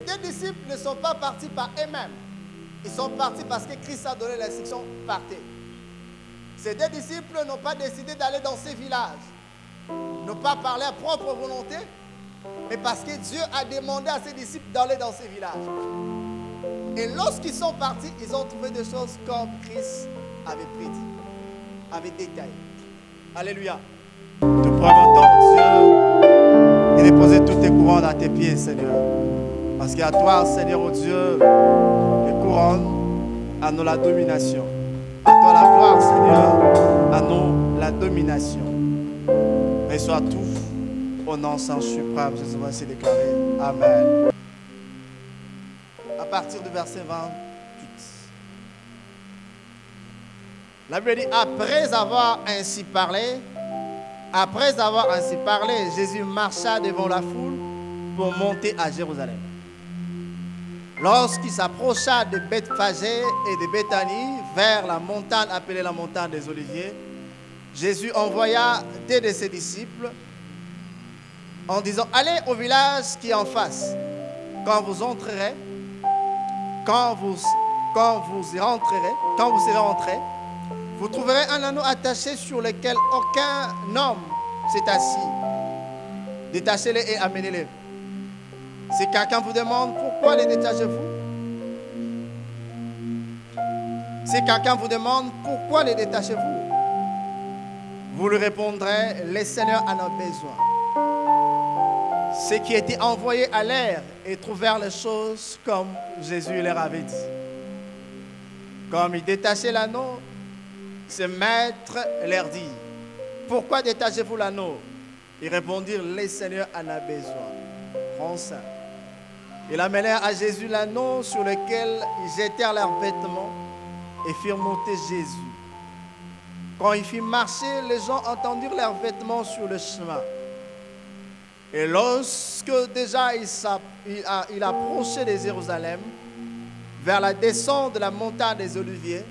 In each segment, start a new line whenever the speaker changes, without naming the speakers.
Les disciples ne sont pas partis par eux-mêmes. Ils sont partis parce que Christ a donné l'instruction, partez. Ces deux disciples n'ont pas décidé d'aller dans ces villages. N'ont pas parlé à propre volonté, mais parce que Dieu a demandé à ses disciples d'aller dans ces villages. Et lorsqu'ils sont partis, ils ont trouvé des choses comme Christ avait prédit, avait détaillé. Alléluia. Nous prenons ton Dieu et déposer toutes tes couronnes à tes pieds, Seigneur. Parce qu'à toi, Seigneur, oh Dieu, les couronnes, à nous la domination. À toi la gloire, Seigneur, à nous la domination. Reçois tout au nom sans suprême, Jésus va se déclarer. Amen. À partir du verset 28. La Bible dit, après avoir ainsi parlé, Jésus marcha devant la foule pour monter à Jérusalem. Lorsqu'il s'approcha de Bethphagée et de Béthanie, vers la montagne appelée la montagne des Oliviers, Jésus envoya deux de ses disciples en disant, allez au village qui est en face. Quand vous entrerez, quand vous serez entrés, vous trouverez un anneau attaché sur lequel aucun homme s'est assis. Détachez-le et amenez-le. Si quelqu'un vous demande pourquoi les détachez-vous, vous lui répondrez, le Seigneur en a besoin. Ceux qui étaient envoyés à l'air et trouvèrent les choses comme Jésus leur avait dit. Comme ils détachaient l'anneau, ce maître leur dit, pourquoi détachez-vous l'anneau? Ils répondirent, le Seigneur en a besoin. Prends ça. Ils amenèrent à Jésus l'anneau sur lequel ils jetèrent leurs vêtements et firent monter Jésus. Quand il fit marcher, les gens entendirent leurs vêtements sur le chemin. Et lorsque déjà il approchait de Jérusalem, vers la descente de la montagne des Oliviers,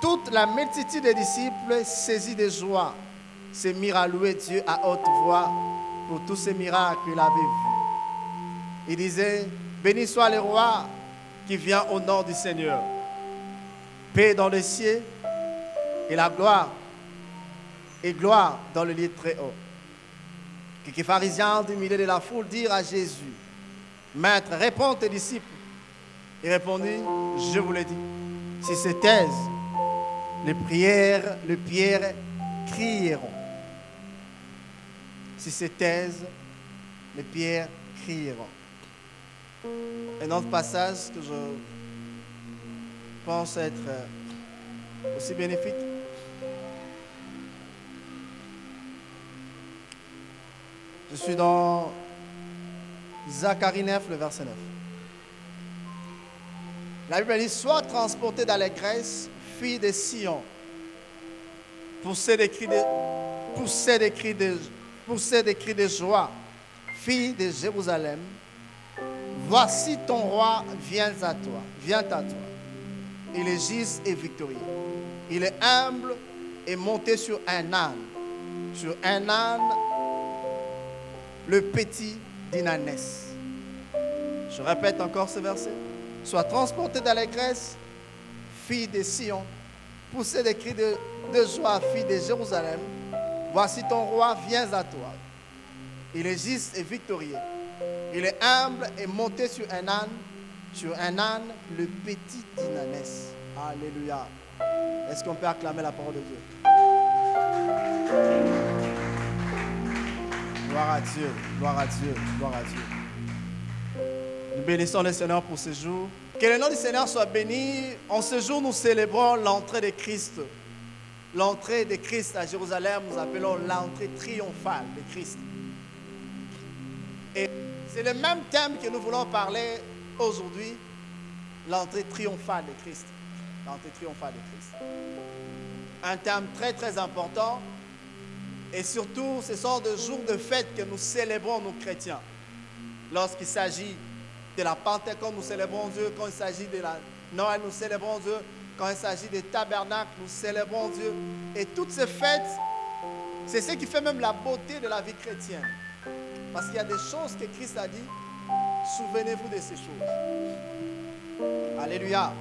toute la multitude des disciples, saisis de joie, se mirent à louer Dieu à haute voix pour tous ces miracles qu'il avait vus. Il disait, béni soit le roi qui vient au nom du Seigneur. Paix dans les cieux et la gloire, et gloire dans le lieu très haut. Quelques pharisiens du milieu de la foule dirent à Jésus, Maître, réponds tes disciples. Il répondit, je vous l'ai dit, si se taisent, les pierres crieront. Si se taisent, les pierres crieront. Un autre passage que je pense être aussi bénéfique. Je suis dans Zacharie 9, le verset 9. La Bible dit, sois transporté d'allégresse, fille de Sion, poussez des cris de joie, fille de Jérusalem. Voici ton roi vient à toi. Il est juste et victorieux. Il est humble et monté sur un âne, le petit d'une ânesse. Je répète encore ce verset. Sois transporté d'allégresse, fille de Sion, poussez des cris de joie, fille de Jérusalem. Voici ton roi vient à toi. Il est juste et victorieux. Il est humble et monté sur un âne, le petit d'une ânesse. Alléluia. Est-ce qu'on peut acclamer la parole de Dieu? Gloire à Dieu, gloire à Dieu, gloire à Dieu. Nous bénissons le Seigneur pour ce jour. Que le nom du Seigneur soit béni. En ce jour, nous célébrons l'entrée de Christ. L'entrée de Christ à Jérusalem, nous appelons l'entrée triomphale de Christ. Et c'est le même thème que nous voulons parler aujourd'hui, l'entrée triomphale de Christ. L'entrée triomphale de Christ. Un thème très très important. Et surtout, ce sont des jours de fête que nous célébrons, nous chrétiens. Lorsqu'il s'agit de la Pentecôte, nous célébrons Dieu. Quand il s'agit de la Noël, nous célébrons Dieu. Quand il s'agit des tabernacles, nous célébrons Dieu. Et toutes ces fêtes, c'est ce qui fait même la beauté de la vie chrétienne. Parce qu'il y a des choses que Christ a dit. Souvenez-vous de ces choses. Alléluia.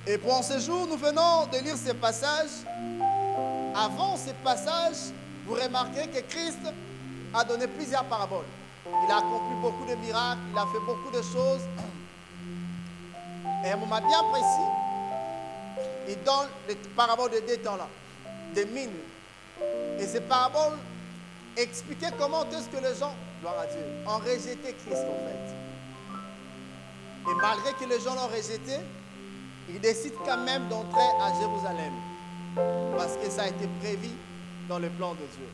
Et pour ce jour, nous venons de lire ces passages. Avant ces passages, vous remarquez que Christ a donné plusieurs paraboles. Il a accompli beaucoup de miracles, il a fait beaucoup de choses. Et à un moment bien précis, il donne les paraboles de 2 temps-là, des mines. Et ces paraboles expliquaient comment est-ce que les gens, gloire à Dieu, ont rejeté Christ en fait. Et malgré que les gens l'ont rejeté, ils décident quand même d'entrer à Jérusalem. Parce que ça a été prévu dans le plan de Dieu.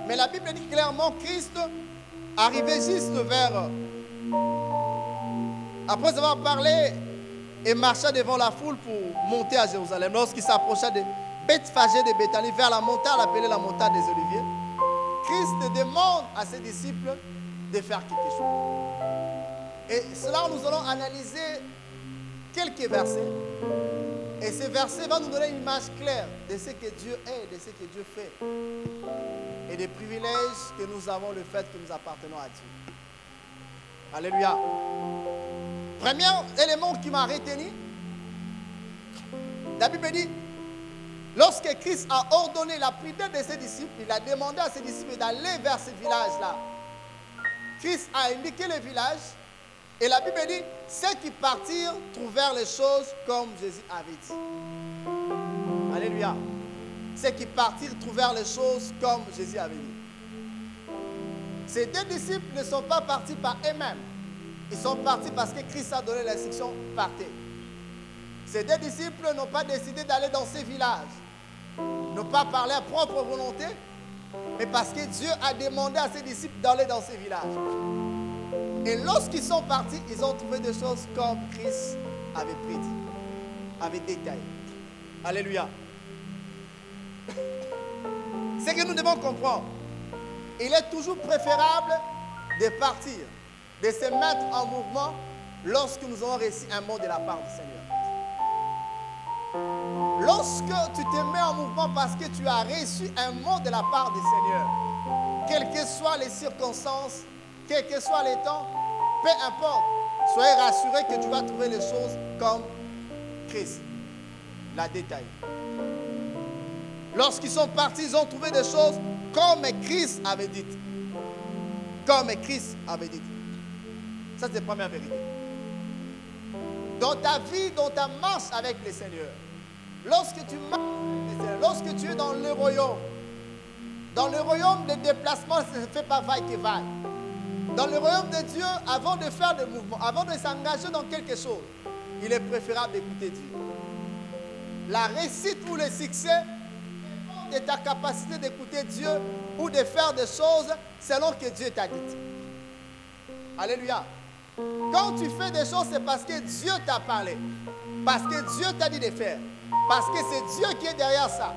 Mais la Bible dit clairement Christ arrivait juste vers... Après avoir parlé et marcha devant la foule pour monter à Jérusalem, lorsqu'il s'approcha de Bethphagée de Béthanie vers la montagne appelée la montagne des Oliviers, Christ demande à ses disciples de faire quelque chose. Et cela, nous allons analyser quelques versets. Et ces versets vont nous donner une image claire de ce que Dieu est, de ce que Dieu fait. Et des privilèges que nous avons, le fait que nous appartenons à Dieu. Alléluia. Premier élément qui m'a retenu, la Bible dit, lorsque Christ a ordonné la prière de ses disciples, il a demandé à ses disciples d'aller vers ce village-là. Christ a indiqué le village et la Bible dit, ceux qui partirent trouvèrent les choses comme Jésus avait dit. Alléluia. Ceux qui partirent trouvèrent les choses comme Jésus avait dit. Ces 2 disciples ne sont pas partis par eux-mêmes. Ils sont partis parce que Christ a donné l'instruction, partez. Ces 2 disciples n'ont pas décidé d'aller dans ces villages. N'ont pas parlé à propre volonté, mais parce que Dieu a demandé à ses disciples d'aller dans ces villages. Et lorsqu'ils sont partis, ils ont trouvé des choses comme Christ avait prédit, avait détaillé. Alléluia. C'est que nous devons comprendre. Il est toujours préférable de partir, de se mettre en mouvement lorsque nous avons reçu un mot de la part du Seigneur. Lorsque tu te mets en mouvement parce que tu as reçu un mot de la part du Seigneur, quelles que soient les circonstances, quels que soient les temps, peu importe, soyez rassurés que tu vas trouver les choses comme Christ l'a détaillé. Lorsqu'ils sont partis, ils ont trouvé des choses comme Christ avait dit. Comme Christ avait dit. Ça, c'est la première vérité. Dans ta vie, dans ta marche avec le Seigneur, lorsque tu marches avec le Seigneur, lorsque tu es dans le royaume, le déplacement ne se fait pas vaille que vaille. Dans le royaume de Dieu, avant de faire des mouvements, avant de s'engager dans quelque chose, il est préférable d'écouter Dieu. La réussite ou le succès de ta capacité d'écouter Dieu ou de faire des choses selon que Dieu t'a dit. Alléluia. Quand tu fais des choses, c'est parce que Dieu t'a parlé. Parce que Dieu t'a dit de faire. Parce que c'est Dieu qui est derrière ça.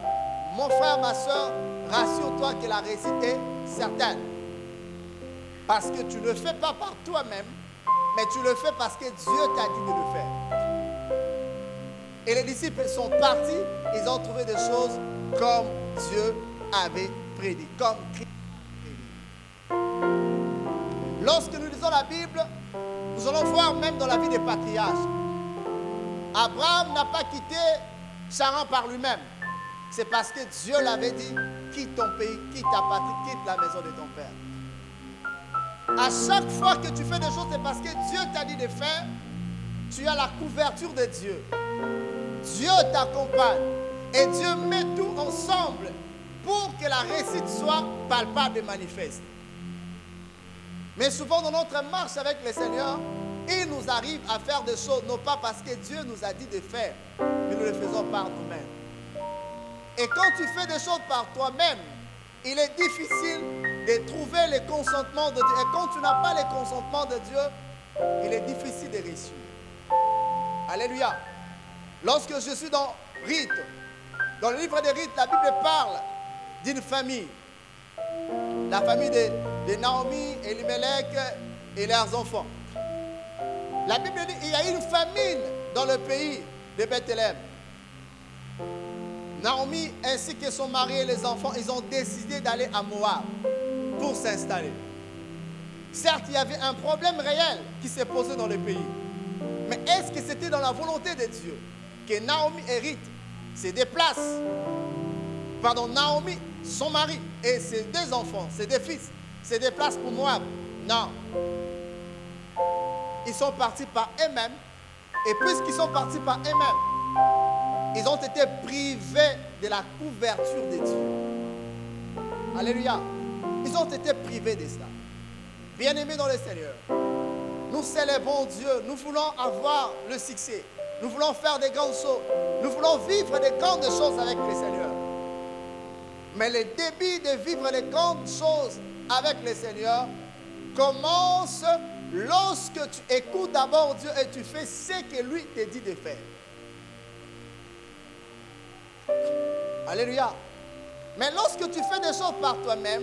Mon frère, ma soeur, rassure-toi que la réussite est certaine. Parce que tu ne le fais pas par toi-même, mais tu le fais parce que Dieu t'a dit de le faire. Et les disciples sont partis, ils ont trouvé des choses comme Dieu avait prédit, comme Christ avait prédit. Lorsque nous lisons la Bible, nous allons voir même dans la vie des patriarches. Abraham n'a pas quitté Charan par lui-même. C'est parce que Dieu l'avait dit, quitte ton pays, quitte ta patrie, quitte la maison de ton père. À chaque fois que tu fais des choses, c'est parce que Dieu t'a dit de faire. Tu as la couverture de Dieu. Dieu t'accompagne. Et Dieu met tout ensemble pour que la réussite soit palpable et manifeste. Mais souvent dans notre marche avec le Seigneur, il nous arrive à faire des choses, non pas parce que Dieu nous a dit de faire, mais nous le faisons par nous-mêmes. Et quand tu fais des choses par toi-même, il est difficile de trouver le consentement de Dieu. Et quand tu n'as pas le consentement de Dieu, il est difficile de réussir. Alléluia. Lorsque je suis dans Rite, dans le livre de Rite, la Bible parle d'une famille. La famille de Naomi, Elimelech et leurs enfants. La Bible dit qu'il y a une famine dans le pays de Bethléem. Naomi ainsi que son mari et les enfants, ils ont décidé d'aller à Moab pour s'installer. Certes, il y avait un problème réel qui s'est posé dans le pays. Mais est-ce que c'était dans la volonté de Dieu que Naomi hérite, se déplace, Naomi, son mari et ses 2 enfants, ses 2 fils, se déplacent pour Moab? Non. Ils sont partis par eux-mêmes. Et puisqu'ils sont partis par eux-mêmes, ils ont été privés de la couverture de Dieu. Alléluia. Ils ont été privés de cela. Bien-aimés dans le Seigneur, nous célébrons Dieu. Nous voulons avoir le succès. Nous voulons faire des grandes choses. Nous voulons vivre des grandes choses avec le Seigneur. Mais le début de vivre les grandes choses avec le Seigneur commence lorsque tu écoutes d'abord Dieu et tu fais ce que lui te dit de faire. Alléluia. Mais lorsque tu fais des choses par toi-même,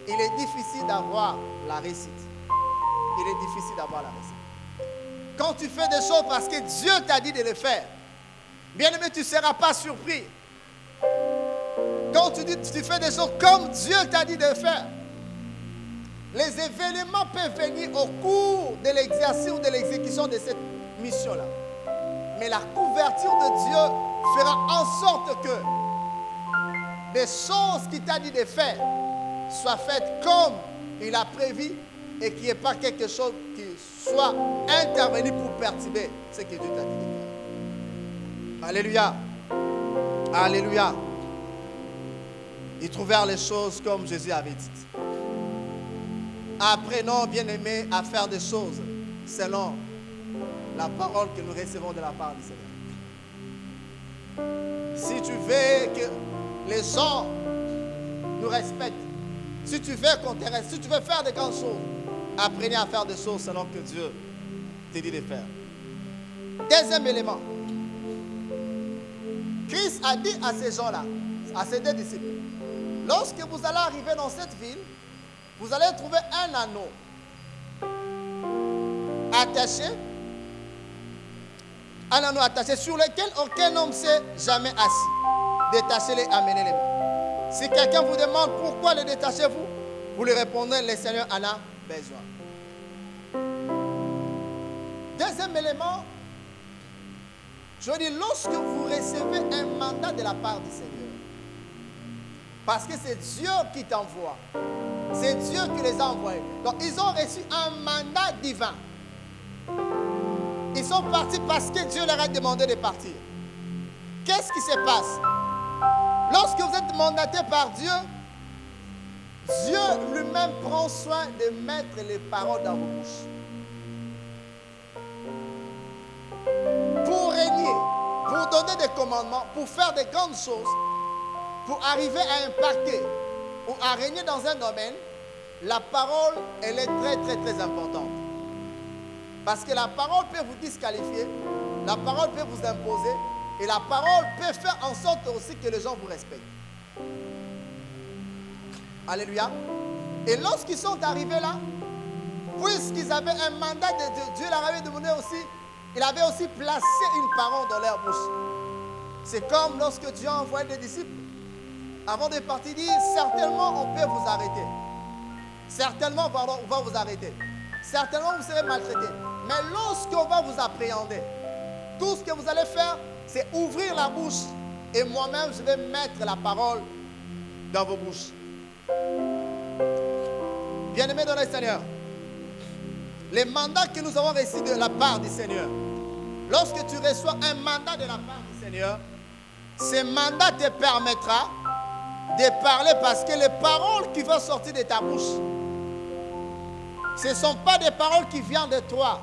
il est difficile d'avoir la réussite. Il est difficile d'avoir la réussite. Quand tu fais des choses parce que Dieu t'a dit de le faire, bien aimé, tu ne seras pas surpris. Quand tu fais des choses comme Dieu t'a dit de le faire, les événements peuvent venir au cours de l'exercice ou de l'exécution de cette mission-là. Mais la couverture de Dieu fera en sorte que des choses qu'il t'a dit de faire soient faites comme il a prévu et qu'il n'y ait pas quelque chose qui soit intervenu pour perturber ce que Dieu t'a dit de faire. Alléluia. Alléluia. Ils trouvèrent les choses comme Jésus avait dit. Apprenons, bien-aimés, à faire des choses selon la parole que nous recevons de la part du Seigneur. Si tu veux que les gens nous respectent, si tu veux qu'on te respecte, si tu veux faire de grandes choses, apprenez à faire des choses selon que Dieu te dit de faire. Deuxième élément. Christ a dit à ces gens-là, à ses 2 disciples, lorsque vous allez arriver dans cette ville, vous allez trouver un anneau attaché, sur lequel aucun homme ne s'est jamais assis. Détachez-les, amenez-les. Si quelqu'un vous demande pourquoi le détachez-vous, vous lui répondrez, le Seigneur en a besoin. Deuxième élément, je dis, lorsque vous recevez un mandat de la part du Seigneur, parce que c'est Dieu qui t'envoie, c'est Dieu qui les a envoyés. Donc, ils ont reçu un mandat divin. Ils sont partis parce que Dieu leur a demandé de partir. Qu'est-ce qui se passe? Lorsque vous êtes mandaté par Dieu, Dieu lui-même prend soin de mettre les paroles dans vos bouches. Pour régner, pour donner des commandements, pour faire de grandes choses, pour arriver à impacter ou à régner dans un domaine, la parole, elle est très, très, très importante. Parce que la parole peut vous disqualifier, la parole peut vous imposer, et la parole peut faire en sorte aussi que les gens vous respectent. Alléluia. Et lorsqu'ils sont arrivés là, puisqu'ils avaient un mandat de Dieu, Dieu leur avait demandé aussi, il avait aussi placé une parole dans leur bouche. C'est comme lorsque Dieu a envoyé des disciples. Avant de partir, il dit, certainement on peut vous arrêter. Certainement, pardon, on va vous arrêter. Certainement, vous serez maltraité. Mais lorsqu'on va vous appréhender, tout ce que vous allez faire, c'est ouvrir la bouche. Et moi-même, je vais mettre la parole dans vos bouches. Bien-aimés dans le Seigneur, les mandats que nous avons reçus de la part du Seigneur, lorsque tu reçois un mandat de la part du Seigneur, ce mandat te permettra de parler parce que les paroles qui vont sortir de ta bouche, ce ne sont pas des paroles qui viennent de toi,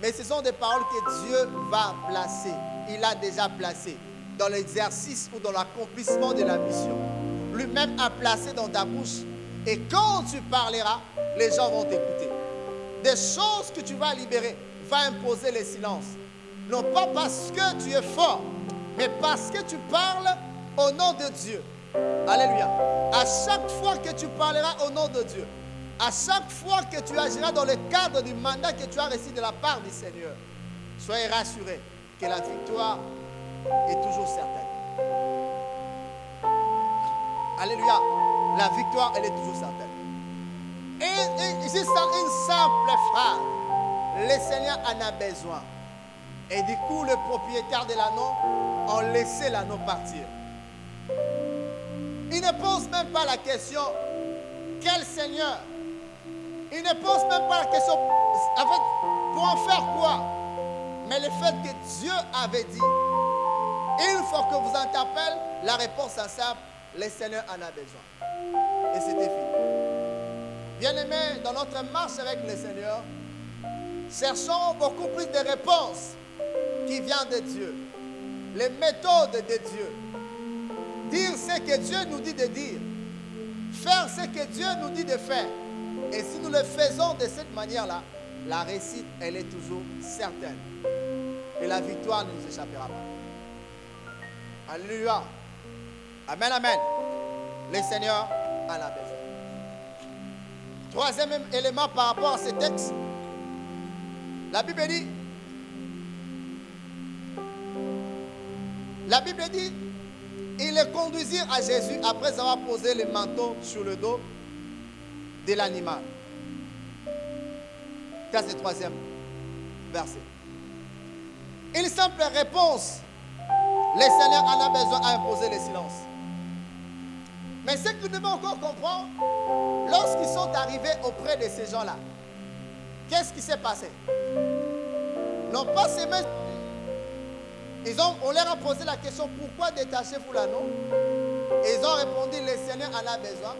mais ce sont des paroles que Dieu va placer. Il a déjà placé dans l'exercice ou dans l'accomplissement de la mission. Lui-même a placé dans ta bouche. Et quand tu parleras, les gens vont t'écouter. Des choses que tu vas libérer, va imposer le silence. Non pas parce que tu es fort, mais parce que tu parles au nom de Dieu. Alléluia. À chaque fois que tu parleras au nom de Dieu, à chaque fois que tu agiras dans le cadre du mandat que tu as reçu de la part du Seigneur, soyez rassurés que la victoire est toujours certaine. Alléluia. La victoire, elle est toujours certaine. Et ici, une simple phrase. Le Seigneur en a besoin. Et du coup, le propriétaire de l'anneau a laissé l'anneau partir. Il ne pose même pas la question, quel Seigneur? Il ne pose même pas la question, en fait, pour en faire quoi? Mais le fait que Dieu avait dit, une fois que vous interpelle, la réponse est simple, le Seigneur en a besoin. Et c'était fini. Bien-aimés, dans notre marche avec le Seigneur, cherchons beaucoup plus de réponses qui viennent de Dieu. Les méthodes de Dieu. Dire ce que Dieu nous dit de dire. Faire ce que Dieu nous dit de faire. Et si nous le faisons de cette manière-là, la réussite, elle est toujours certaine. Et la victoire ne nous échappera pas. Alléluia. Amen, amen. Le Seigneur en a besoin. Troisième élément par rapport à ce texte. La Bible dit, ils le conduisirent à Jésus après avoir posé le manteau sur le dos de l'animal. Ça, c'est le troisième verset. Une simple réponse. Le Seigneur en a besoin à imposer le silence. Mais ce que nous devons encore comprendre, lorsqu'ils sont arrivés auprès de ces gens-là, qu'est-ce qui s'est passé? Non pas ces mêmes. On leur a posé la question, pourquoi détachez-vous l'anneau? Et ils ont répondu, le Seigneur en a besoin.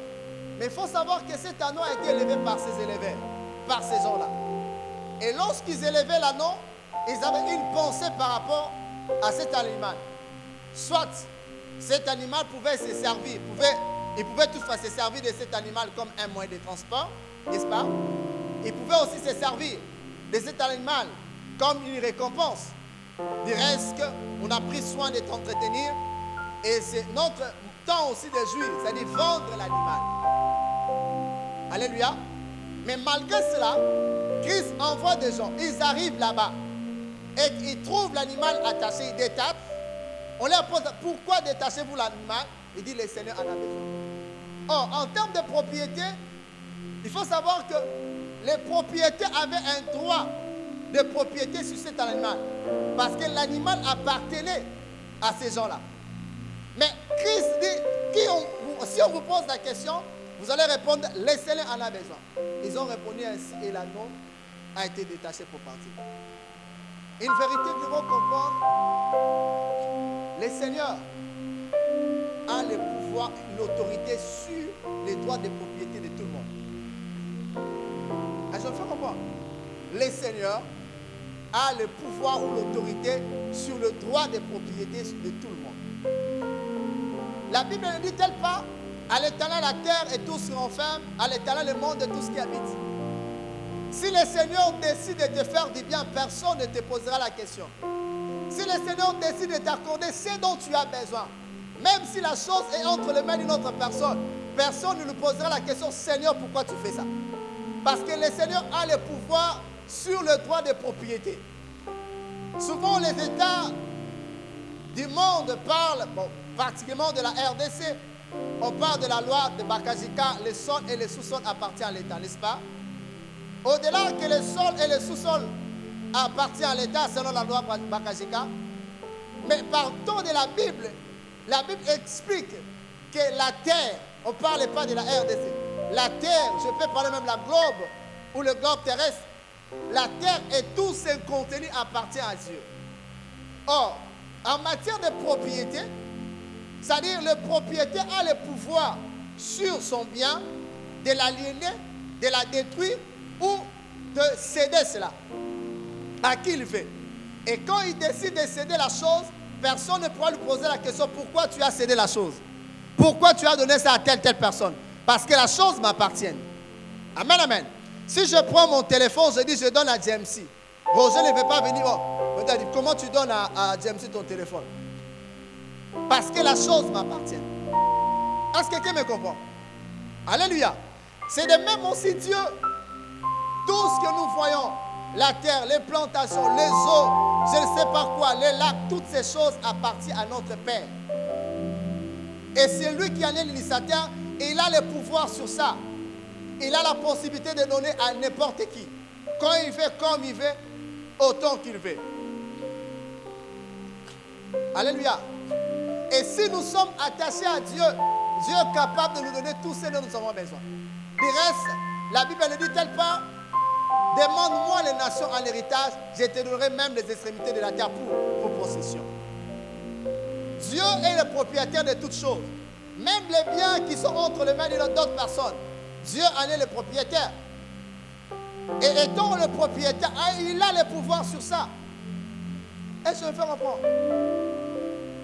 Mais il faut savoir que cet anneau a été élevé par ces éleveurs, par ces gens-là. Et lorsqu'ils élevaient l'anneau, ils avaient une pensée par rapport à cet animal. Soit cet animal pouvait se servir, il pouvait toutefois se servir de cet animal comme un moyen de transport, n'est-ce pas? Il pouvait aussi se servir de cet animal comme une récompense. Du reste, on a pris soin de t'entretenir et c'est notre temps aussi de jouir, c'est-à-dire vendre l'animal. Alléluia. Mais malgré cela, Christ envoie des gens, ils arrivent là-bas et ils trouvent l'animal attaché, ils détachent. On leur pose, pourquoi détachez-vous l'animal? Il dit, le Seigneur en a besoin. Or, en termes de propriété, il faut savoir que les propriétaires avaient un droit de propriété sur cet animal. Parce que l'animal appartenait à ces gens-là. Mais Christ dit, si on vous pose la question, vous allez répondre, le Seigneur en a besoin. Ils ont répondu ainsi et l'anneau a été détaché pour partir. Une vérité que vous comprendre, le Seigneur a le pouvoir, l'autorité sur les droits de propriété de tout le monde. Je me fais comprendre. Le Seigneur a le pouvoir ou l'autorité sur le droit de propriété de tout le monde. La Bible ne dit-elle pas, à l'Éternel la terre et tout ce qui renferme, à l'Éternel le monde et tout ce qui habite. Si le Seigneur décide de te faire du bien, personne ne te posera la question. Si le Seigneur décide de t'accorder ce dont tu as besoin, même si la chose est entre les mains d'une autre personne, personne ne lui posera la question, Seigneur, pourquoi tu fais ça? Parce que le Seigneur a le pouvoir sur le droit de propriété. Souvent, les États du monde parlent, particulièrement de la RDC, on parle de la loi de Bakajika, le sol et le sous-sol appartiennent à l'État, n'est-ce pas? Au-delà que le sol et le sous-sol appartiennent à l'État selon la loi Bakajika, mais partant de la Bible explique que la terre, on ne parle pas de la RDC, la terre, je peux parler même de la globe ou le globe terrestre, la terre et tout ce contenu appartient à Dieu. Or, en matière de propriété, c'est-à-dire le propriétaire a le pouvoir sur son bien de l'aliéner, de la détruire ou de céder cela à qui il veut. Et quand il décide de céder la chose, personne ne pourra lui poser la question, pourquoi tu as cédé la chose? Pourquoi tu as donné ça à telle personne? Parce que la chose m'appartient. Amen, amen. Si je prends mon téléphone, je dis je donne à JMC. Roger ne veut pas venir. Comment tu donnes à JMC ton téléphone? Parce que la chose m'appartient. Est-ce que quelqu'un me comprend? Alléluia. C'est de même aussi Dieu. Tout ce que nous voyons, la terre, les plantations, les eaux, je ne sais pas quoi, les lacs, toutes ces choses appartiennent à notre Père. Et c'est lui qui en est l'initiateur et il a le pouvoir sur ça. Il a la possibilité de donner à n'importe qui. Quand il veut, comme il veut, autant qu'il veut. Alléluia. Et si nous sommes attachés à Dieu, Dieu est capable de nous donner tout ce dont nous avons besoin. Du reste, la Bible ne dit tel part, demande-moi les nations en héritage, je te donnerai même les extrémités de la terre pour possession. Dieu est le propriétaire de toutes choses. Même les biens qui sont entre les mains d'autres personnes, Dieu en est le propriétaire. Et étant le propriétaire, il a le pouvoir sur ça. Est-ce que je me fais reprendre?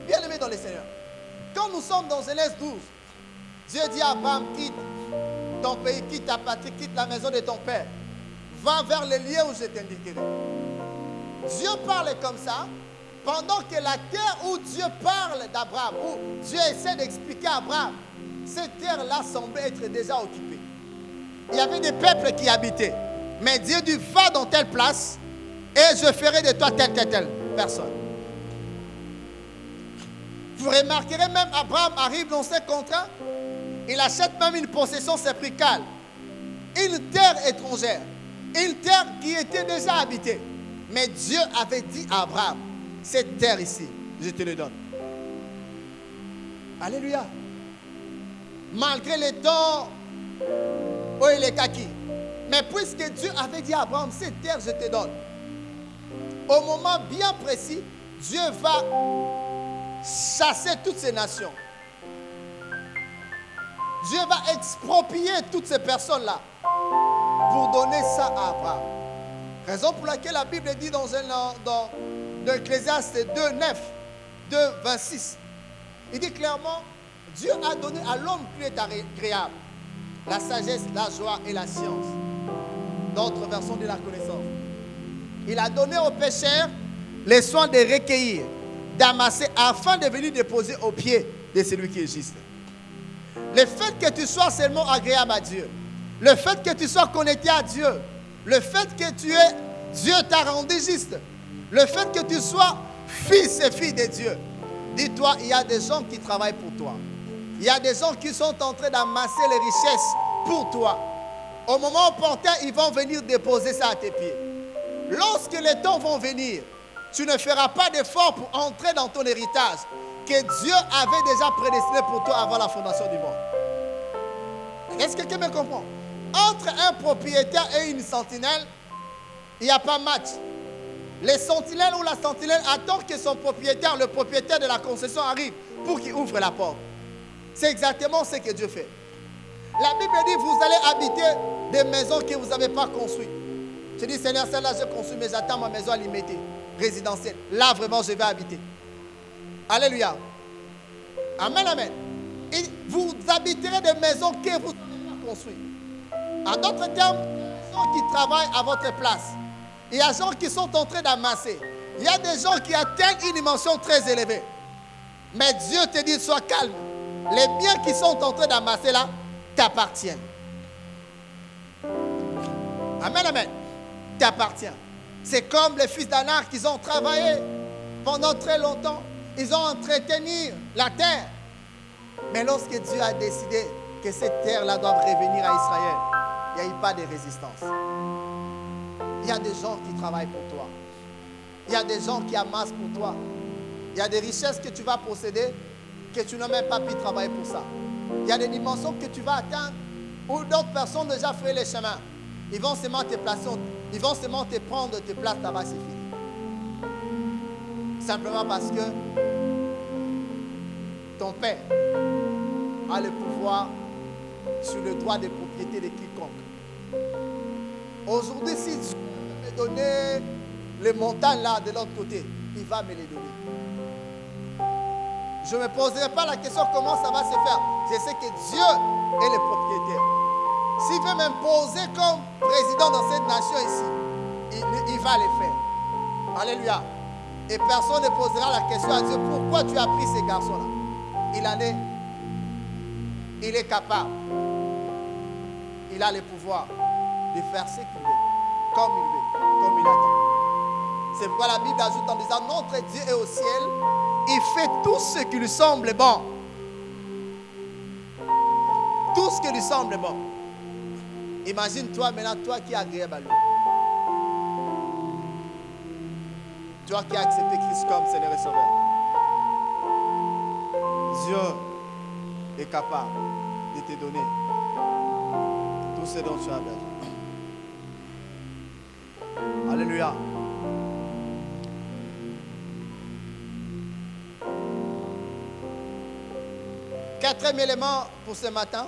Bien aimé dans le Seigneur. Quand nous sommes dans Genèse 12, Dieu dit à Abraham, quitte ton pays, quitte ta patrie, quitte la maison de ton père. Va vers le lieu où je t'indiquerai. Dieu parle comme ça, pendant que la terre où Dieu parle d'Abraham, où Dieu essaie d'expliquer à Abraham, cette terre-là semblait être déjà occupée. Il y avait des peuples qui y habitaient. Mais Dieu dit, va dans telle place et je ferai de toi telle personne. Vous remarquerez même, Abraham arrive dans ses contrats, il achète même une possession sépricale, une terre étrangère, une terre qui était déjà habitée. Mais Dieu avait dit à Abraham, cette terre ici, je te le donne. Alléluia. Malgré les temps où il est kaki. Mais puisque Dieu avait dit à Abraham, cette terre je te donne. Au moment bien précis, Dieu va chasser toutes ces nations. Dieu va exproprier toutes ces personnes-là pour donner ça à Abraham. Raison pour laquelle la Bible dit dans Ecclésiaste 2, 9, 2, 26. Il dit clairement, Dieu a donné à l'homme qui est agréable la sagesse, la joie et la science. D'autres versions de la connaissance. Il a donné aux pécheurs les soins de recueillir, d'amasser, afin de venir déposer aux pieds de celui qui est juste. Le fait que tu sois seulement agréable à Dieu, le fait que tu sois connecté à Dieu, le fait que Dieu t'a rendu juste, le fait que tu sois fils et fille de Dieu, dis-toi, il y a des gens qui travaillent pour toi. Il y a des gens qui sont en train d'amasser les richesses pour toi. Au moment opportun, ils vont venir déposer ça à tes pieds. Lorsque les temps vont venir, tu ne feras pas d'effort pour entrer dans ton héritage que Dieu avait déjà prédestiné pour toi avant la fondation du monde. Est-ce que quelqu'un me comprend? Entre un propriétaire et une sentinelle, il n'y a pas match. Les sentinelles ou la sentinelle attend que son propriétaire, le propriétaire de la concession arrive pour qu'il ouvre la porte. C'est exactement ce que Dieu fait. La Bible dit, vous allez habiter des maisons que vous n'avez pas construites. Je dis, Seigneur, celle-là, je construis, mais j'attends ma maison à limiter, résidentielle. Là, vraiment, je vais habiter. Alléluia. Amen, amen. Et vous habiterez des maisons que vous n'avez pas construites. En d'autres termes, des gens qui travaillent à votre place. Il y a des gens qui sont en train d'amasser. Il y a des gens qui atteignent une dimension très élevée. Mais Dieu te dit, sois calme. Les biens qui sont en train d'amasser là t'appartiennent. Amen, amen. T'appartiennent. C'est comme les fils d'Anak qui ont travaillé pendant très longtemps. Ils ont entretenu la terre. Mais lorsque Dieu a décidé que cette terre-là doit revenir à Israël, il n'y a eu pas de résistance. Il y a des gens qui travaillent pour toi. Il y a des gens qui amassent pour toi. Il y a des richesses que tu vas posséder que tu n'as même pas pu travailler pour ça. Il y a des dimensions que tu vas atteindre où d'autres personnes déjà fait les chemins. Ils vont seulement te placer, ils vont seulement te prendre tes places là-bas, c'est fini. Simplement parce que ton Père a le pouvoir sur le droit de propriété de quiconque. Aujourd'hui, si Dieu me donner les montagnes là de l'autre côté, il va me les donner. Je ne me poserai pas la question comment ça va se faire. Je sais que Dieu est le propriétaire. S'il veut m'imposer comme président dans cette nation ici, il va le faire. Alléluia. Et personne ne posera la question à Dieu, pourquoi tu as pris ces garçons-là? Il est capable. Il a le pouvoir de faire ce qu'il veut, comme il veut, comme il attend. C'est pourquoi la Bible ajoute en disant, notre Dieu est au ciel, il fait tout ce qui lui semble bon. qui lui semble bon. Imagine-toi maintenant, toi qui es agréable à lui. Toi qui as accepté Christ comme Seigneur et Sauveur. Dieu est capable de te donner tout ce dont tu as besoin. Alléluia. Quatrième élément pour ce matin.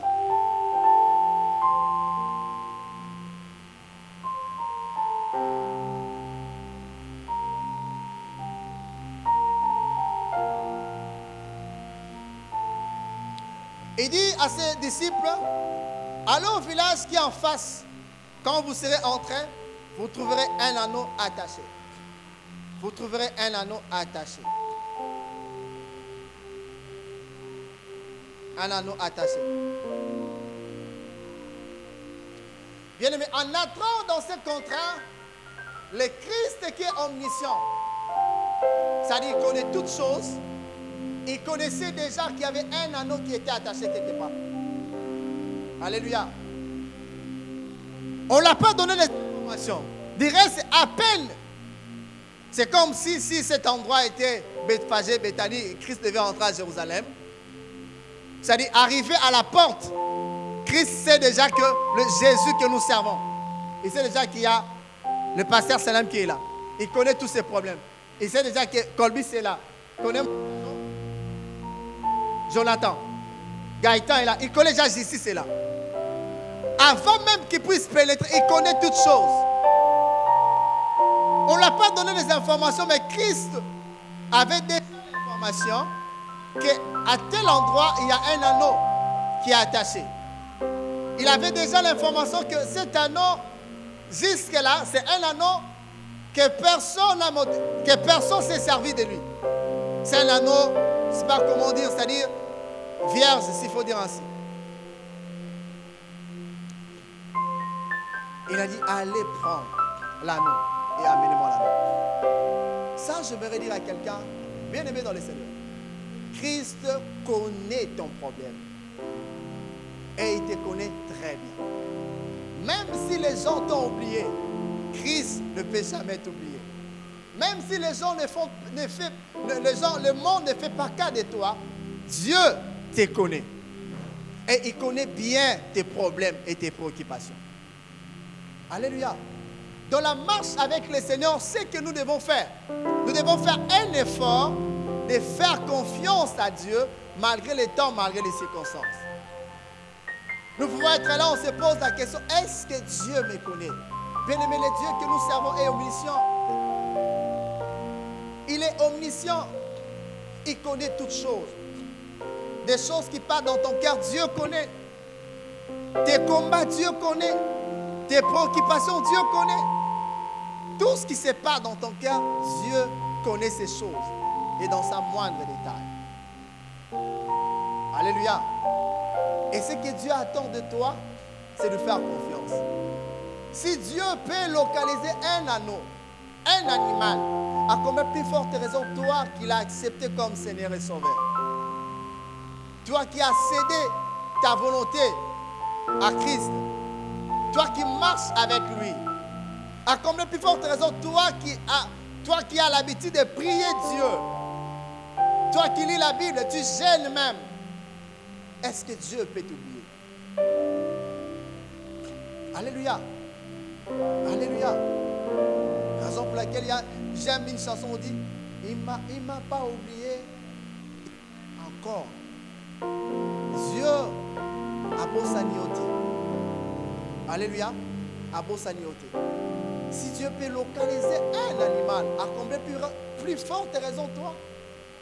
Il dit à ses disciples, allez au village qui est en face. Quand vous serez entrés, vous trouverez un anneau attaché. Vous trouverez un anneau attaché. Un anneau attaché. Bien aimé, en entrant dans ce contrat, le Christ qui est omniscient, c'est-à-dire qu'il connaît toutes choses, il connaissait déjà qu'il y avait un anneau qui était attaché quelque part. Alléluia. On ne l'a pas donné les informations. Dirait c'est à peine. C'est comme si cet endroit était Bethphagée, Béthanie, Christ devait entrer à Jérusalem. C'est-à-dire arriver à la porte. Christ sait déjà que le Jésus que nous servons. Il sait déjà qu'il y a le pasteur Salam qui est là. Il connaît tous ses problèmes. Il sait déjà que Colby c'est là. Il connaît Jonathan. Gaëtan est là. Il connaît déjà Jessie c'est là. Avant même qu'il puisse pénétrer, il connaît toutes choses. On ne l'a pas donné les informations, mais Christ avait déjà l'information qu'à tel endroit, il y a un anneau qui est attaché. Il avait déjà l'information que cet anneau, jusque-là, c'est un anneau que personne s'est servi de lui. C'est un anneau, je ne sais pas comment dire, c'est-à-dire vierge, s'il faut dire ainsi. Il a dit, allez prendre l'anneau et amenez-moi l'anneau. Ça, je voudrais dire à quelqu'un, bien aimé dans le Seigneur. Christ connaît ton problème. Et il te connaît très bien. Même si les gens t'ont oublié, Christ ne peut jamais t'oublier. Même si les gens le monde ne fait pas cas de toi, Dieu te connaît. Et il connaît bien tes problèmes et tes préoccupations. Alléluia. Dans la marche avec le Seigneur, c'est ce que nous devons faire. Nous devons faire un effort de faire confiance à Dieu malgré les temps, malgré les circonstances. Nous pouvons être là, on se pose la question, est-ce que Dieu me connaît? Bien-aimé, le Dieu que nous servons est omniscient. Il est omniscient. Il connaît toutes choses. Des choses qui partent dans ton cœur, Dieu connaît. Tes combats, Dieu connaît. Tes préoccupations, Dieu connaît. Tout ce qui se passe dans ton cœur, Dieu connaît ces choses. Et dans sa moindre détail. Alléluia. Et ce que Dieu attend de toi, c'est de faire confiance. Si Dieu peut localiser un anneau, un animal, à combien plus forte raison, toi qui l'as accepté comme Seigneur et Sauveur. Toi qui as cédé ta volonté à Christ. Toi qui marches avec lui. À combien plus forte raison, toi qui as l'habitude de prier Dieu. Toi qui lis la Bible, tu gênes même. Est-ce que Dieu peut t'oublier? Alléluia. Alléluia. Raison pour laquelle j'aime une chanson où on dit, il ne m'a pas oublié encore. Dieu a beau s'agnoter. Alléluia. A beau s'agnoter. Si Dieu peut localiser un animal, à combien plus forte raison toi?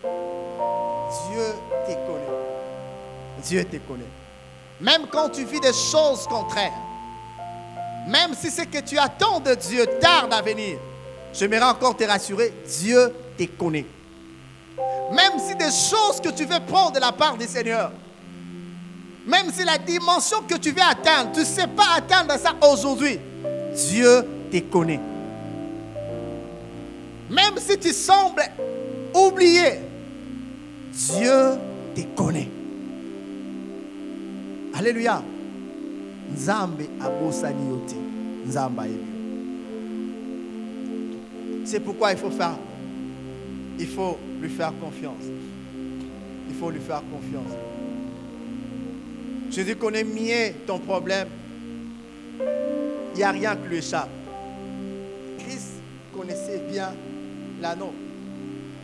Dieu te connaît. Dieu te connaît. Même quand tu vis des choses contraires, même si ce que tu attends de Dieu tarde à venir, j'aimerais encore te rassurer, Dieu te connaît. Même si des choses que tu veux prendre de la part du Seigneur, même si la dimension que tu veux atteindre, tu ne sais pas atteindre ça aujourd'hui, Dieu te connaît. Même si tu sembles oublier, Dieu te connaît. Alléluia. Nzambe abosani yo te. Nzamba ayebi yo. C'est pourquoi il faut lui faire confiance. Il faut lui faire confiance. Jésus connaît mieux ton problème. Il n'y a rien qui lui échappe. Christ connaissait bien l'anneau.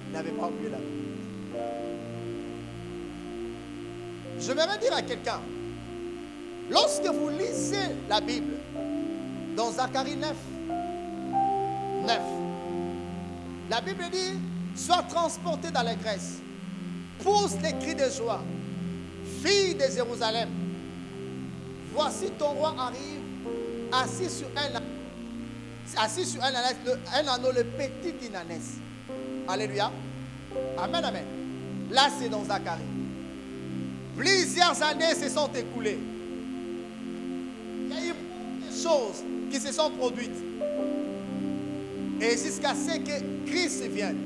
Il n'avait pas oublié l'anneau. Je vais dire à quelqu'un, lorsque vous lisez la Bible, dans Zacharie 9, la Bible dit, sois transporté dans les Grèces, pousse les cris de joie, fille de Jérusalem. Voici ton roi arrive, assis sur un anneau, le petit d'une ânesse. Alléluia. Amen, amen. Là, c'est dans Zacharie. Plusieurs années se sont écoulées. Il y a eu beaucoup de choses qui se sont produites. Et jusqu'à ce que Christ vienne.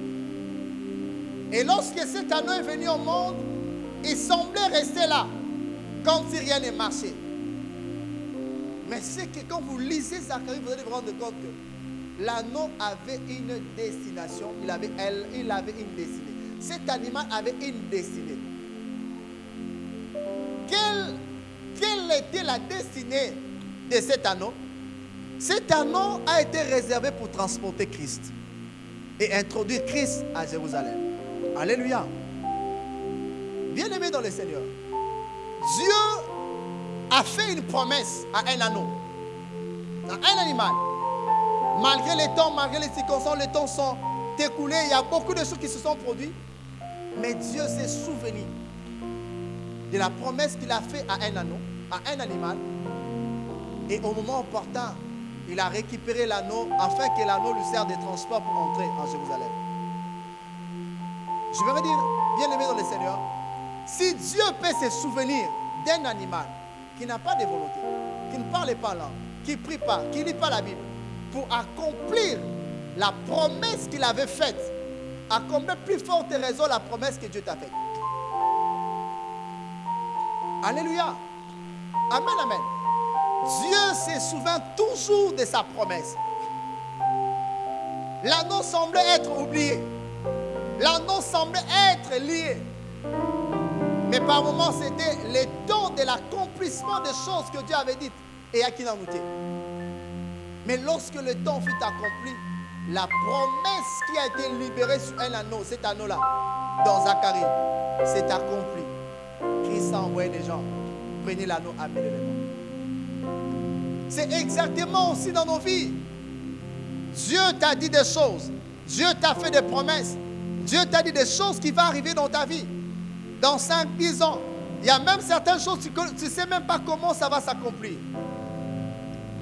Et lorsque cet anneau est venu au monde, il semblait rester là, comme si rien ne marchait. Mais c'est que quand vous lisez Zacharie, vous allez vous rendre compte que l'anneau avait une destination. Il avait une destinée. Cet animal avait une destinée. Quelle était la destinée de cet anneau? Cet anneau a été réservé pour transporter Christ et introduire Christ à Jérusalem. Alléluia. Bien-aimé dans le Seigneur, Dieu a fait une promesse à un anneau, à un animal. Malgré les temps, malgré les circonstances, les temps sont écoulés, il y a beaucoup de choses qui se sont produites. Mais Dieu s'est souvenu de la promesse qu'il a faite à un anneau, à un animal. Et au moment opportun, il a récupéré l'anneau afin que l'anneau lui serve de transport pour entrer en Jérusalem. Je vais dire, bien-aimé dans le Seigneur, si Dieu peut se souvenir d'un animal qui n'a pas de volonté, qui ne parle pas langue, qui ne prie pas, qui ne lit pas la Bible, pour accomplir la promesse qu'il avait faite, à combien plus forte raison la promesse que Dieu t'a faite. Alléluia. Amen, amen. Dieu se souvient toujours de sa promesse. L'anneau semblait être oublié. L'anneau semblait être lié. Mais par moments, c'était le temps de l'accomplissement des choses que Dieu avait dites et à qui n'en doutait. Mais lorsque le temps fut accompli, la promesse qui a été libérée sur un anneau, cet anneau-là, dans Zacharie, s'est accomplie. Christ a envoyé des gens. Prenez l'anneau, amenez-le. C'est exactement aussi dans nos vies. Dieu t'a dit des choses. Dieu t'a fait des promesses. Dieu t'a dit des choses qui vont arriver dans ta vie. Dans 5-10 ans. Il y a même certaines choses, tu ne sais même pas comment ça va s'accomplir.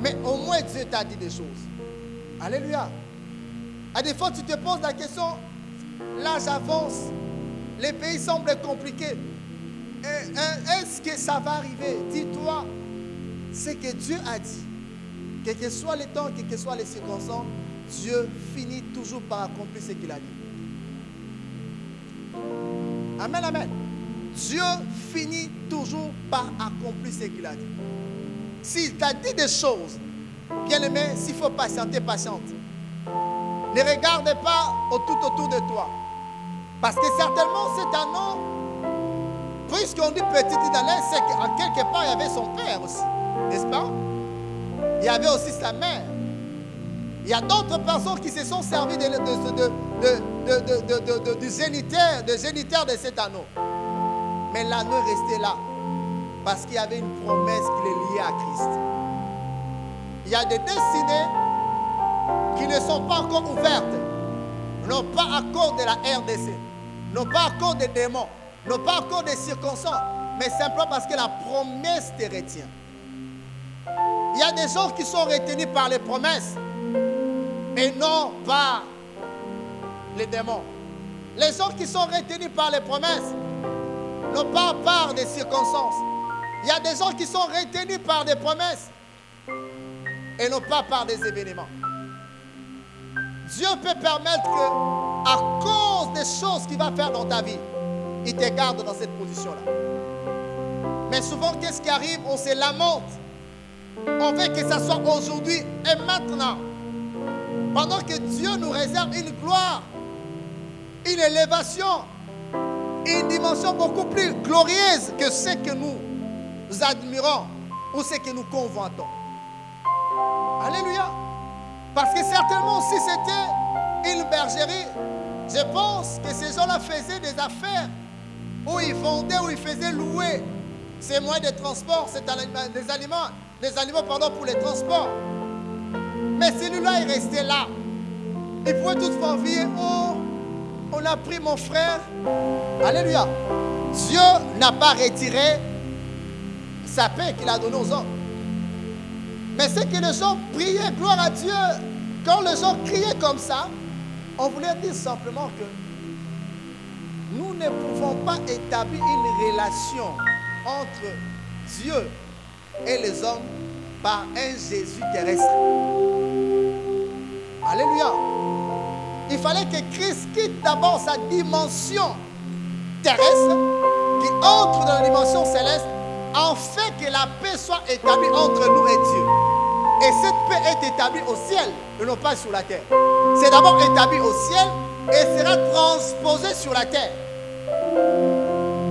Mais au moins Dieu t'a dit des choses. Alléluia. À des fois, tu te poses la question, l'âge avance, les pays semblent compliqués. Est-ce que ça va arriver? Dis-toi, c'est que Dieu a dit, quel que soit le temps, quelles que soient les circonstances, Dieu finit toujours par accomplir ce qu'il a dit. Amen, amen. Dieu finit toujours par accomplir ce qu'il a dit. S'il t'a dit des choses, bien aimé, s'il faut patienter, patiente. Ne regarde pas tout autour de toi. Parce que certainement cet anneau, puisqu'on dit petite ânesse, c'est qu'en quelque part il y avait son père aussi. N'est-ce pas? Il y avait aussi sa mère. Il y a d'autres personnes qui se sont servies du géniteur de cet anneau. Mais l'anneau est resté là. Parce qu'il y avait une promesse qui est liée à Christ. Il y a des destinées qui ne sont pas encore ouvertes. Non pas à cause de la RDC. Non pas à cause des démons. Non pas à cause des circonstances. Mais simplement parce que la promesse te retient. Il y a des gens qui sont retenus par les promesses. Et non par les démons. Les gens qui sont retenus par les promesses. Non pas par des circonstances. Il y a des gens qui sont retenus par des promesses. Et non pas par des événements. Dieu peut permettre que, à cause des choses qu'il va faire dans ta vie, il te garde dans cette position-là. Mais souvent, qu'est-ce qui arrive? On se lamente On veut que ça soit aujourd'hui et maintenant. Pendant que Dieu nous réserve une gloire, une élévation, une dimension beaucoup plus glorieuse que ce que nous admirons ou ce que nous convoitons. Alléluia. Parce que certainement, si c'était une bergerie, je pense que ces gens-là faisaient des affaires où ils vendaient, où ils faisaient louer ces moyens de transport, des aliments pour les transports. Mais celui-là est resté là. Il pouvait toutefois dire, oh, on a pris mon frère. Alléluia. Dieu n'a pas retiré sa paix qu'il a donnée aux hommes. Mais c'est que les gens priaient, gloire à Dieu. Quand les gens criaient comme ça, on voulait dire simplement que nous ne pouvons pas établir une relation entre Dieu et les hommes par un Jésus terrestre. Alléluia. Il fallait que Christ quitte d'abord sa dimension terrestre, qu'il entre dans la dimension céleste, afin que la paix soit établie entre nous et Dieu. Et cette paix est établie au ciel et non pas sur la terre. C'est d'abord établi au ciel et sera transposé sur la terre.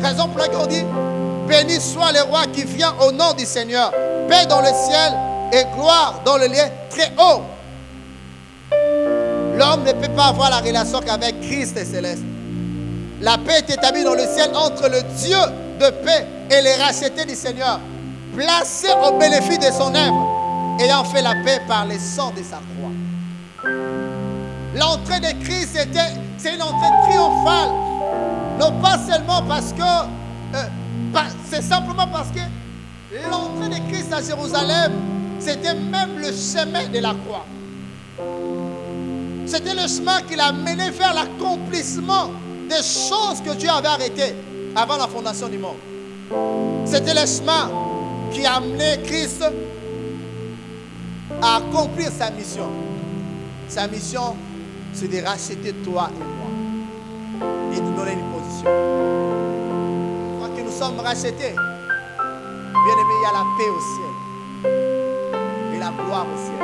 Raison pour laquelle on dit, béni soit le roi qui vient au nom du Seigneur. Paix dans le ciel et gloire dans le lieu très haut. L'homme ne peut pas avoir la relation qu'avec Christ céleste. La paix est établie dans le ciel entre le Dieu de paix et les rachetés du Seigneur, placés au bénéfice de son œuvre, ayant fait la paix par le sang de sa croix. L'entrée de Christ, c'est une entrée triomphale. Non pas seulement parce que, c'est simplement parce que l'entrée de Christ à Jérusalem, c'était même le chemin de la croix. C'était le chemin qui l'a mené vers l'accomplissement des choses que Dieu avait arrêtées avant la fondation du monde. C'était le chemin qui a amené Christ à accomplir sa mission. Sa mission, c'est de racheter toi et moi et de donner une position. Une fois que nous sommes rachetés, bien aimé, il y a la paix au ciel et la gloire au ciel.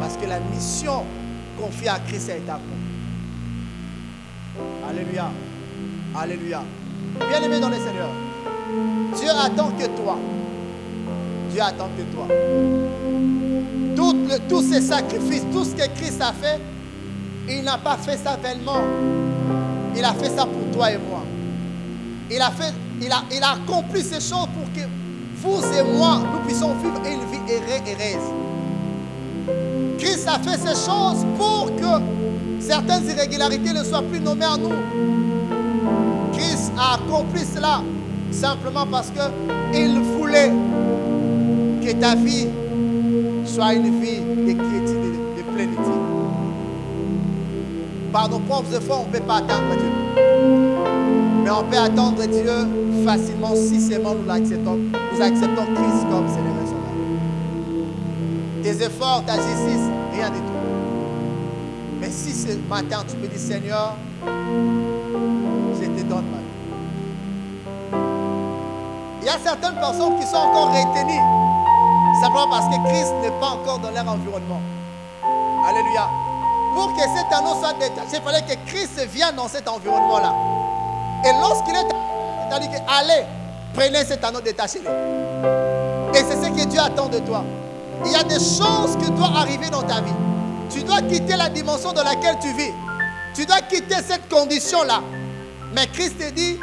Parce que la mission confiée à Christ a été accomplie. Alléluia. Alléluia. Bien aimé dans le Seigneur, Dieu attend que toi. Dieu attend que toi. Tous ces sacrifices, tout ce que Christ a fait, il n'a pas fait ça vainement. Il a fait ça pour toi et moi. Il a accompli ces choses pour que vous et moi, nous puissions vivre une vie heureuse. Christ a fait ces choses pour que certaines irrégularités ne soient plus nommées en nous. Christ a accompli cela simplement parce qu'il voulait que ta vie soit une vie de quiétude, de plénitude. Par nos propres efforts, on ne peut pas attendre Dieu. Mais on peut attendre Dieu facilement si seulement nous l'acceptons. Nous acceptons Christ comme Seigneur et Sauveur. Tes efforts, ta justice, rien du tout. Mais si ce matin tu me dis Seigneur, je te donne ma vie. Il y a certaines personnes qui sont encore retenues simplement parce que Christ n'est pas encore dans leur environnement. Alléluia. Pour que cet anneau soit détaché, il fallait que Christ vienne dans cet environnement-là. Et lorsqu'il est c'est-à-dire que allez, prenez cet anneau, détachez-le. Et c'est ce que Dieu attend de toi. Il y a des choses qui doivent arriver dans ta vie. Tu dois quitter la dimension dans laquelle tu vis. Tu dois quitter cette condition-là. Mais Christ te dit,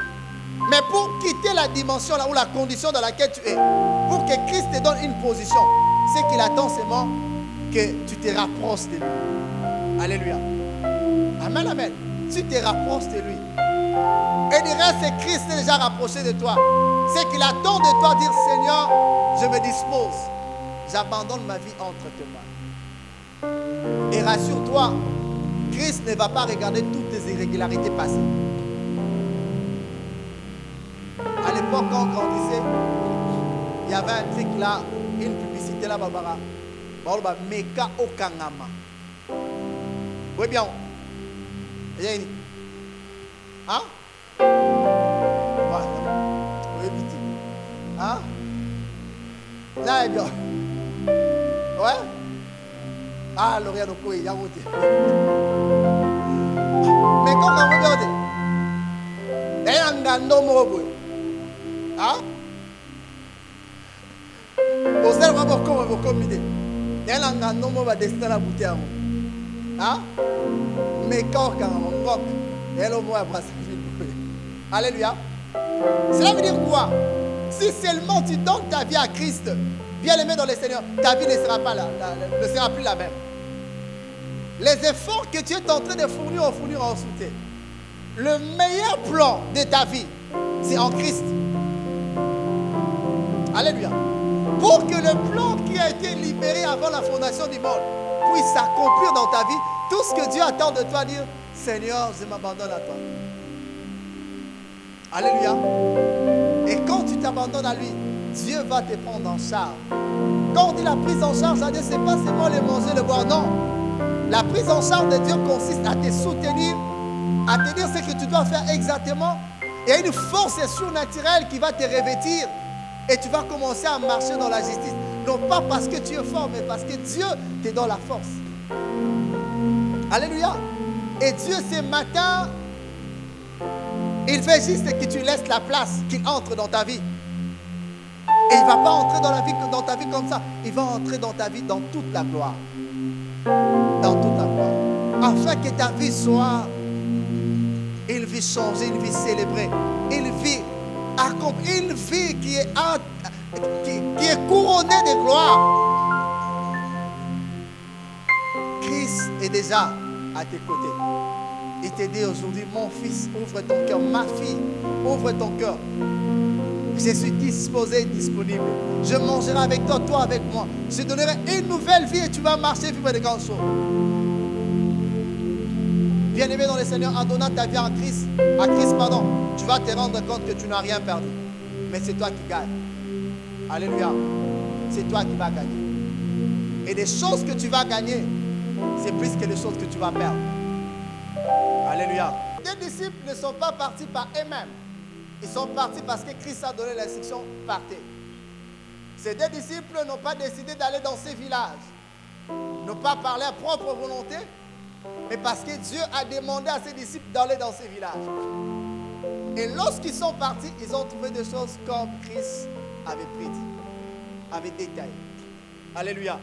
mais pour quitter la dimension-là ou la condition dans laquelle tu es, pour que Christ te donne une position, c'est qu'il attend seulement que tu te rapproches de lui. Alléluia. Amen, amen. Tu te rapproches de lui. Et du reste, c'est Christ est déjà rapproché de toi. C'est qu'il attend de toi dire, Seigneur, je me dispose. J'abandonne ma vie entre tes mains. Et rassure-toi, Christ ne va pas regarder toutes tes irrégularités passées. À l'époque, quand on grandissait, il y avait un truc là, une publicité là, Barbara. Meka Okangama. Oui, bien. Hein? Oui, vite. Hein? Là, bien. Ouais. Ah, Lauriane, il y a route. Mais quand on regarde, il y a un nom. Hein? Au sein de mon corps, il y a un nom qui va dessiner la bouteille. Hein? Mais quand on rock, il y a le mot à brasser. Alléluia. Cela veut dire quoi? Si seulement tu donnes ta vie à Christ, bien aimé dans le Seigneur, ta vie ne sera plus la même. Les efforts que tu es en train de fournir en soutien. Le meilleur plan de ta vie, c'est en Christ. Alléluia. Pour que le plan qui a été libéré avant la fondation du monde puisse s'accomplir dans ta vie, tout ce que Dieu attend de toi, dire, Seigneur, je m'abandonne à toi. Alléluia. Et quand tu t'abandonnes à lui, Dieu va te prendre en charge. Quand on dit la prise en charge, ça c'est pas seulement le manger, le boire, non. La prise en charge de Dieu consiste à te soutenir, à te dire ce que tu dois faire exactement. Il y a une force surnaturelle qui va te revêtir et tu vas commencer à marcher dans la justice. Non pas parce que tu es fort, mais parce que Dieu te donne la force. Alléluia. Et Dieu, ce matin, il veut juste que tu laisses la place, qu'il entre dans ta vie. Et il ne va pas entrer dans ta vie comme ça. Il va entrer dans ta vie dans toute la gloire. Dans toute la gloire. Afin que ta vie soit une vie changée, une vie célébrée, une vie accomplie, une vie qui est couronnée de gloire. Christ est déjà à tes côtés. Il te dit aujourd'hui, mon fils, ouvre ton cœur. Ma fille, ouvre ton cœur. Je suis disposé et disponible. Je mangerai avec toi, toi avec moi. Je te donnerai une nouvelle vie et tu vas marcher, vivre de grandes choses. Bien-aimé dans le Seigneur, en donnant ta vie à Christ, tu vas te rendre compte que tu n'as rien perdu. Mais c'est toi qui gagnes. Alléluia. C'est toi qui vas gagner. Et les choses que tu vas gagner, c'est plus que les choses que tu vas perdre. Alléluia. Les disciples ne sont pas partis par eux-mêmes. Ils sont partis parce que Christ a donné l'instruction, partez. Ces deux disciples n'ont pas décidé d'aller dans ces villages. N'ont pas parlé à propre volonté, mais parce que Dieu a demandé à ses disciples d'aller dans ces villages. Et lorsqu'ils sont partis, ils ont trouvé des choses comme Christ avait prédit, avait détaillé. Alléluia.